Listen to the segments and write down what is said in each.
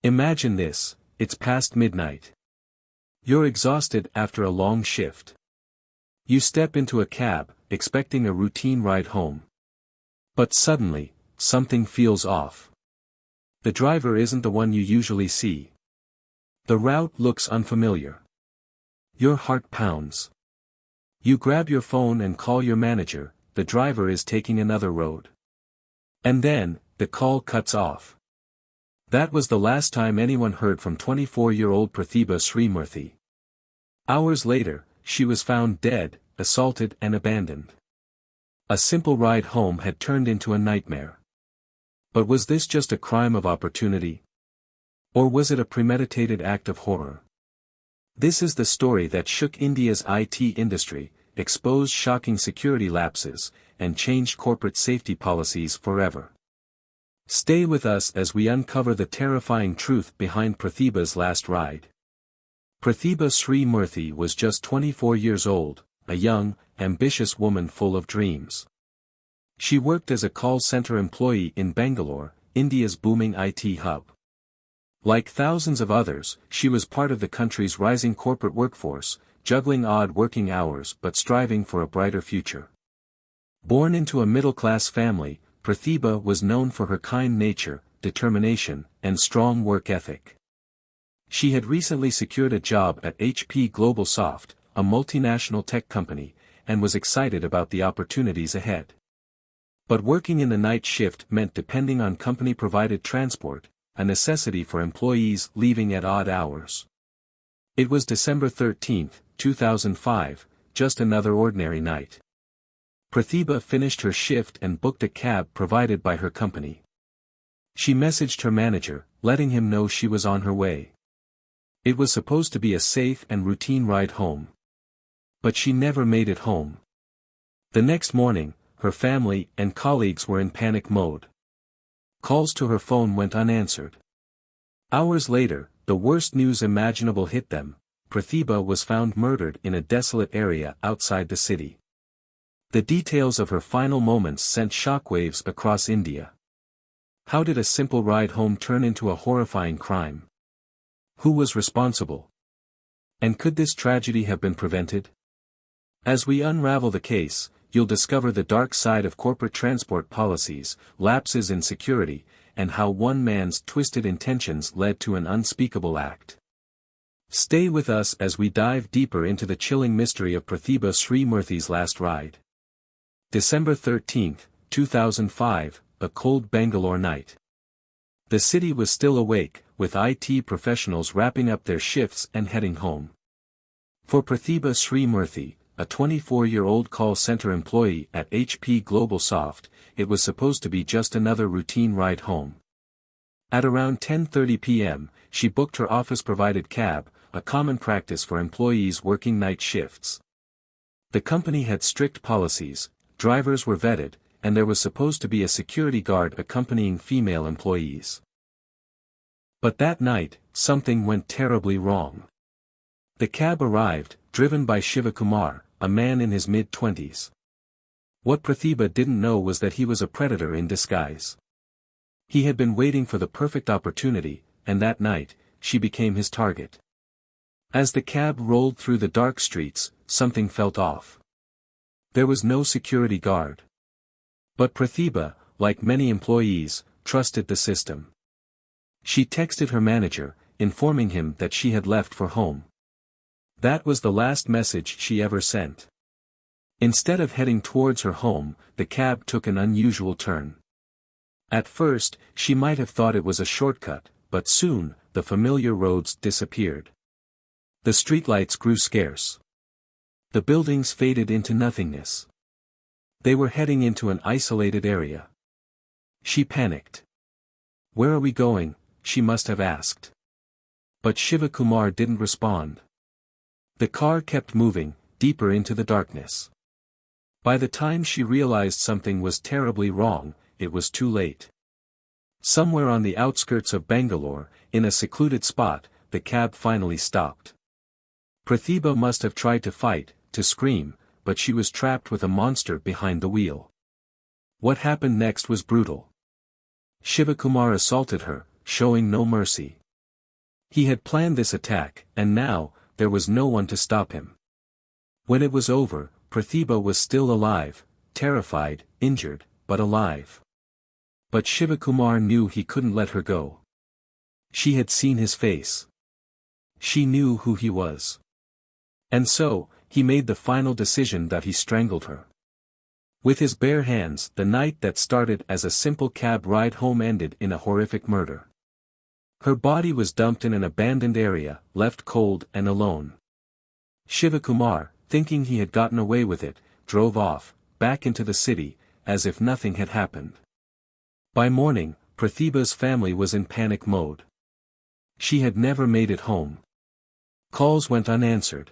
Imagine this, it's past midnight. You're exhausted after a long shift. You step into a cab, expecting a routine ride home. But suddenly, something feels off. The driver isn't the one you usually see. The route looks unfamiliar. Your heart pounds. You grab your phone and call your manager. The driver is taking another road. And then, the call cuts off. That was the last time anyone heard from 24-year-old Prathibha Sri Murthy. Hours later, she was found dead, assaulted and abandoned. A simple ride home had turned into a nightmare. But was this just a crime of opportunity? Or was it a premeditated act of horror? This is the story that shook India's IT industry, exposed shocking security lapses, and changed corporate safety policies forever. Stay with us as we uncover the terrifying truth behind Prathibha's last ride. Prathibha Sri Murthy was just 24 years old, a young, ambitious woman full of dreams. She worked as a call center employee in Bangalore, India's booming IT hub. Like thousands of others, she was part of the country's rising corporate workforce, juggling odd working hours but striving for a brighter future. Born into a middle-class family, Prathibha was known for her kind nature, determination, and strong work ethic. She had recently secured a job at HP Globalsoft, a multinational tech company, and was excited about the opportunities ahead. But working in the night shift meant depending on company-provided transport, a necessity for employees leaving at odd hours. It was December 13, 2005, just another ordinary night. Prathibha finished her shift and booked a cab provided by her company. She messaged her manager, letting him know she was on her way. It was supposed to be a safe and routine ride home. But she never made it home. The next morning, her family and colleagues were in panic mode. Calls to her phone went unanswered. Hours later, the worst news imaginable hit them. Prathibha was found murdered in a desolate area outside the city. The details of her final moments sent shockwaves across India. How did a simple ride home turn into a horrifying crime? Who was responsible? And could this tragedy have been prevented? As we unravel the case, you'll discover the dark side of corporate transport policies, lapses in security, and how one man's twisted intentions led to an unspeakable act. Stay with us as we dive deeper into the chilling mystery of Prathibha Sri Murthy's last ride. December 13, 2005, a cold Bangalore night. The city was still awake, with IT professionals wrapping up their shifts and heading home. For Prathibha Sri Murthy, a 24-year-old call center employee at HP Globalsoft, it was supposed to be just another routine ride home. At around 10:30 p.m., she booked her office-provided cab, a common practice for employees working night shifts. The company had strict policies, drivers were vetted, and there was supposed to be a security guard accompanying female employees. But that night, something went terribly wrong. The cab arrived, driven by Shivakumar, a man in his mid-20s. What Prathibha didn't know was that he was a predator in disguise. He had been waiting for the perfect opportunity, and that night, she became his target. As the cab rolled through the dark streets, something felt off. There was no security guard. But Prathibha, like many employees, trusted the system. She texted her manager, informing him that she had left for home. That was the last message she ever sent. Instead of heading towards her home, the cab took an unusual turn. At first, she might have thought it was a shortcut, but soon, the familiar roads disappeared. The streetlights grew scarce. The buildings faded into nothingness. They were heading into an isolated area. She panicked. "Where are we going?" she must have asked. But Shivakumar didn't respond. The car kept moving, deeper into the darkness. By the time she realized something was terribly wrong, it was too late. Somewhere on the outskirts of Bangalore, in a secluded spot, the cab finally stopped. Prathibha must have tried to fight, to scream, but she was trapped with a monster behind the wheel. What happened next was brutal. Shivakumar assaulted her, showing no mercy. He had planned this attack, and now, there was no one to stop him. When it was over, Prathibha was still alive, terrified, injured, but alive. But Shivakumar knew he couldn't let her go. She had seen his face. She knew who he was. And so, he made the final decision that he strangled her. With his bare hands, the night that started as a simple cab ride home ended in a horrific murder. Her body was dumped in an abandoned area, left cold and alone. Shivakumar, thinking he had gotten away with it, drove off, back into the city, as if nothing had happened. By morning, Prathibha's family was in panic mode. She had never made it home. Calls went unanswered.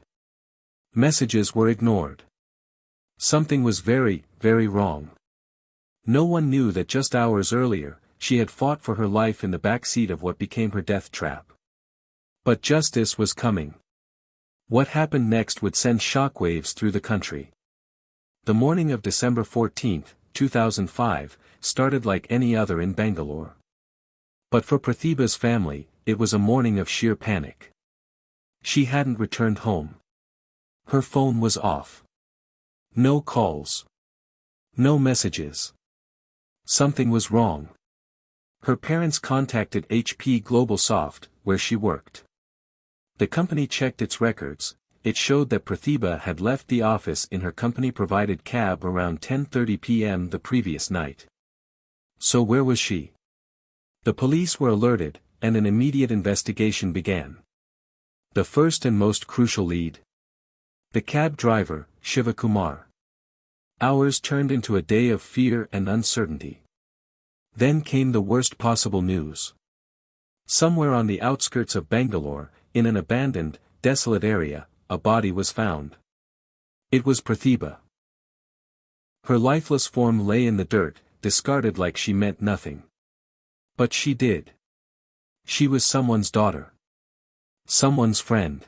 Messages were ignored. Something was very, very wrong. No one knew that just hours earlier, she had fought for her life in the back seat of what became her death trap. But justice was coming. What happened next would send shockwaves through the country. The morning of December 14, 2005, started like any other in Bangalore. But for Prathibha's family, it was a morning of sheer panic. She hadn't returned home. Her phone was off. No calls. No messages. Something was wrong. Her parents contacted HP Global Soft, where she worked. The company checked its records. It showed that Prathibha had left the office in her company-provided cab around 10:30 p.m. the previous night. So where was she? The police were alerted, and an immediate investigation began. The first and most crucial lead. The cab driver, Shivakumar. Hours turned into a day of fear and uncertainty. Then came the worst possible news. Somewhere on the outskirts of Bangalore, in an abandoned, desolate area, a body was found. It was Prathibha. Her lifeless form lay in the dirt, discarded like she meant nothing. But she did. She was someone's daughter. Someone's friend.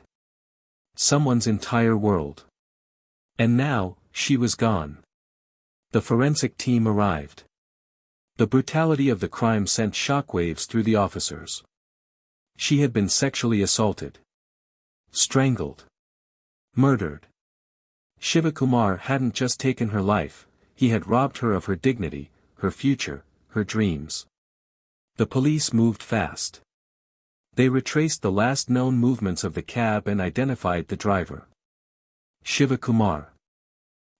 Someone's entire world. And now, she was gone. The forensic team arrived. The brutality of the crime sent shockwaves through the officers. She had been sexually assaulted. Strangled. Murdered. Shivakumar hadn't just taken her life, he had robbed her of her dignity, her future, her dreams. The police moved fast. They retraced the last known movements of the cab and identified the driver. Shivakumar.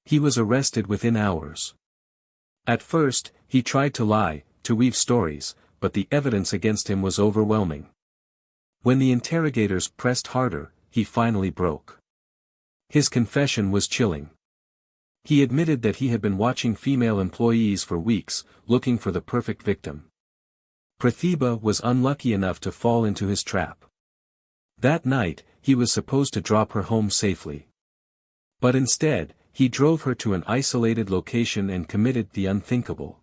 He was arrested within hours. At first, he tried to lie, to weave stories, but the evidence against him was overwhelming. When the interrogators pressed harder, he finally broke. His confession was chilling. He admitted that he had been watching female employees for weeks, looking for the perfect victim. Prathibha was unlucky enough to fall into his trap. That night, he was supposed to drop her home safely. But instead, he drove her to an isolated location and committed the unthinkable.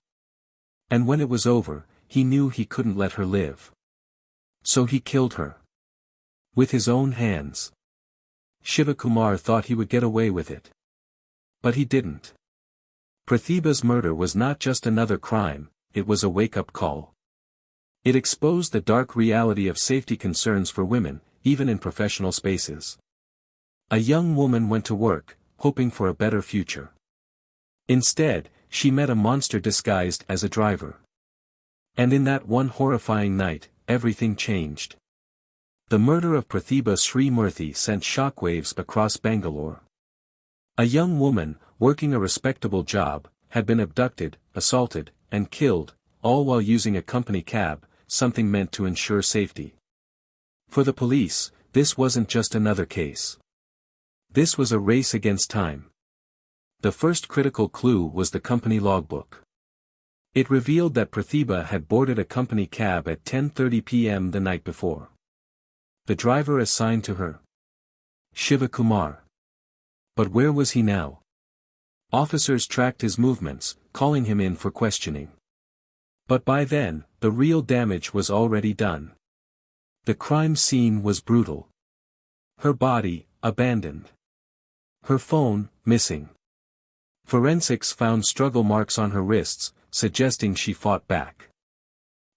And when it was over, he knew he couldn't let her live. So he killed her. With his own hands. Shivakumar thought he would get away with it. But he didn't. Prathibha's murder was not just another crime, it was a wake-up call. It exposed the dark reality of safety concerns for women, even in professional spaces. A young woman went to work, hoping for a better future. Instead, she met a monster disguised as a driver. And in that one horrifying night, everything changed. The murder of Prathibha Sri Murthy sent shockwaves across Bangalore. A young woman, working a respectable job, had been abducted, assaulted, and killed, all while using a company cab, something meant to ensure safety. For the police, this wasn't just another case. This was a race against time. The first critical clue was the company logbook. It revealed that Prathibha had boarded a company cab at 10:30 p.m. the night before. The driver assigned to her? Shivakumar. But where was he now? Officers tracked his movements, calling him in for questioning. But by then, the real damage was already done. The crime scene was brutal. Her body, abandoned. Her phone, missing. Forensics found struggle marks on her wrists, suggesting she fought back.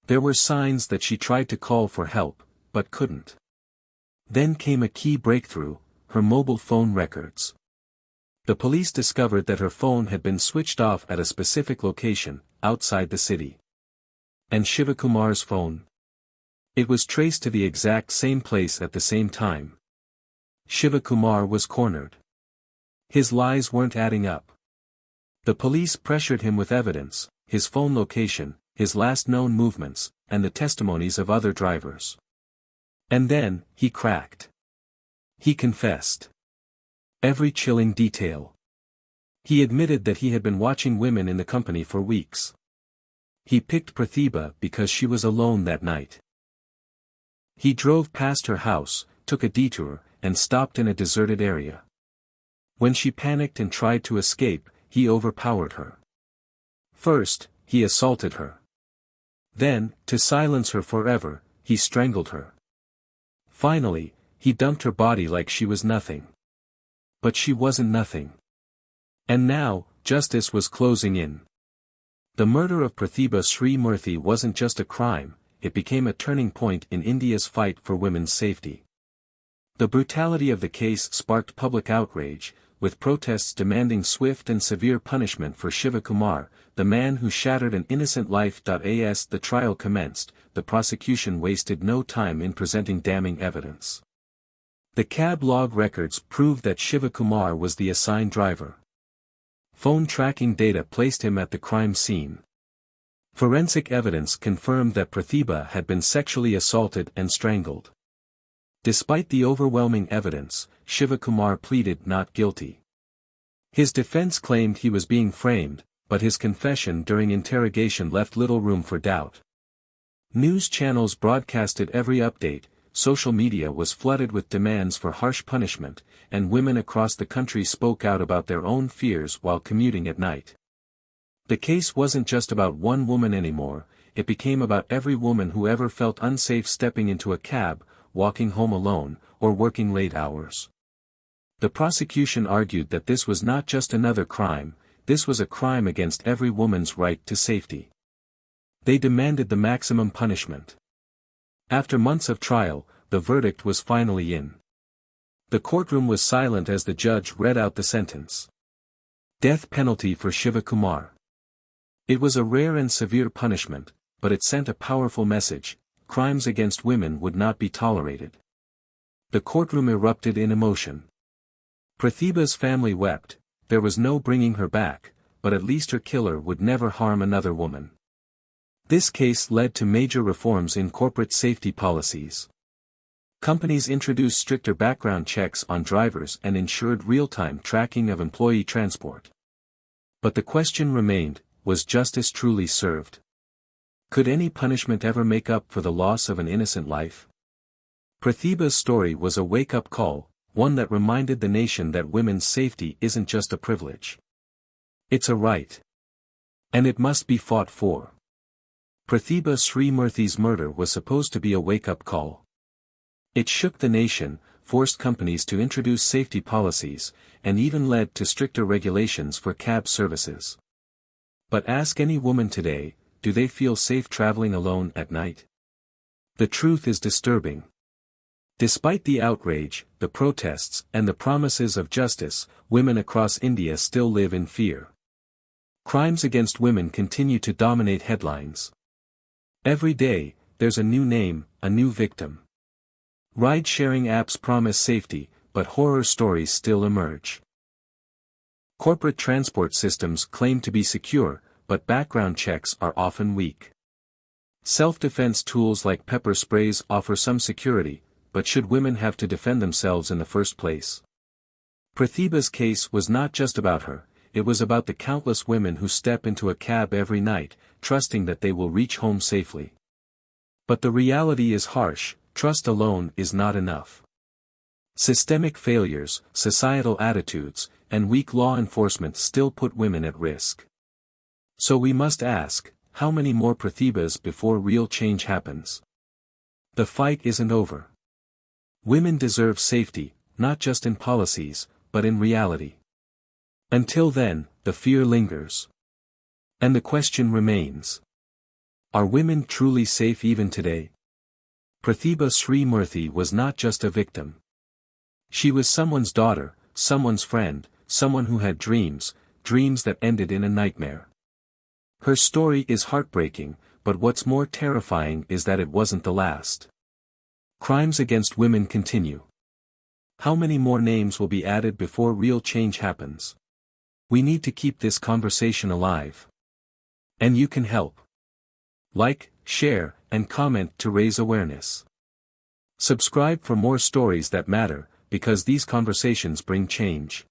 There were signs that she tried to call for help, but couldn't. Then came a key breakthrough: her mobile phone records. The police discovered that her phone had been switched off at a specific location, outside the city. And Shivakumar's phone? It was traced to the exact same place at the same time. Shivakumar was cornered. His lies weren't adding up. The police pressured him with evidence: his phone location, his last known movements, and the testimonies of other drivers. And then, he cracked. He confessed. Every chilling detail. He admitted that he had been watching women in the company for weeks. He picked Prathibha because she was alone that night. He drove past her house, took a detour, and stopped in a deserted area. When she panicked and tried to escape, he overpowered her. First, he assaulted her. Then, to silence her forever, he strangled her. Finally, he dumped her body like she was nothing. But she wasn't nothing. And now, justice was closing in. The murder of Prathibha Sri Murthy wasn't just a crime, it became a turning point in India's fight for women's safety. The brutality of the case sparked public outrage, with protests demanding swift and severe punishment for Shivakumar, the man who shattered an innocent life. As the trial commenced, the prosecution wasted no time in presenting damning evidence. The cab log records proved that Shivakumar was the assigned driver. Phone tracking data placed him at the crime scene. Forensic evidence confirmed that Prathibha had been sexually assaulted and strangled. Despite the overwhelming evidence, Shivakumar pleaded not guilty. His defense claimed he was being framed, but his confession during interrogation left little room for doubt. News channels broadcasted every update, social media was flooded with demands for harsh punishment, and women across the country spoke out about their own fears while commuting at night. The case wasn't just about one woman anymore, it became about every woman who ever felt unsafe stepping into a cab, walking home alone, or working late hours. The prosecution argued that this was not just another crime, this was a crime against every woman's right to safety. They demanded the maximum punishment. After months of trial, the verdict was finally in. The courtroom was silent as the judge read out the sentence. Death penalty for Shivakumar. It was a rare and severe punishment, but it sent a powerful message: crimes against women would not be tolerated. The courtroom erupted in emotion. Prathibha's family wept, there was no bringing her back, but at least her killer would never harm another woman. This case led to major reforms in corporate safety policies. Companies introduced stricter background checks on drivers and ensured real-time tracking of employee transport. But the question remained: was justice truly served? Could any punishment ever make up for the loss of an innocent life? Prathibha's story was a wake-up call, one that reminded the nation that women's safety isn't just a privilege. It's a right. And it must be fought for. Prathibha Sri Murthy's murder was supposed to be a wake-up call. It shook the nation, forced companies to introduce safety policies, and even led to stricter regulations for cab services. But ask any woman today, do they feel safe traveling alone at night? The truth is disturbing. Despite the outrage, the protests, and the promises of justice, women across India still live in fear. Crimes against women continue to dominate headlines. Every day, there's a new name, a new victim. Ride-sharing apps promise safety, but horror stories still emerge. Corporate transport systems claim to be secure, but background checks are often weak. Self-defense tools like pepper sprays offer some security, but should women have to defend themselves in the first place? Prathibha's case was not just about her, it was about the countless women who step into a cab every night, trusting that they will reach home safely. But the reality is harsh: trust alone is not enough. Systemic failures, societal attitudes, and weak law enforcement still put women at risk. So we must ask, how many more Prathibhas before real change happens? The fight isn't over. Women deserve safety, not just in policies, but in reality. Until then, the fear lingers. And the question remains: are women truly safe even today? Prathibha Sri Murthy was not just a victim. She was someone's daughter, someone's friend, someone who had dreams, dreams that ended in a nightmare. Her story is heartbreaking, but what's more terrifying is that it wasn't the last. Crimes against women continue. How many more names will be added before real change happens? We need to keep this conversation alive. And you can help. Like, share, and comment to raise awareness. Subscribe for more stories that matter, because these conversations bring change.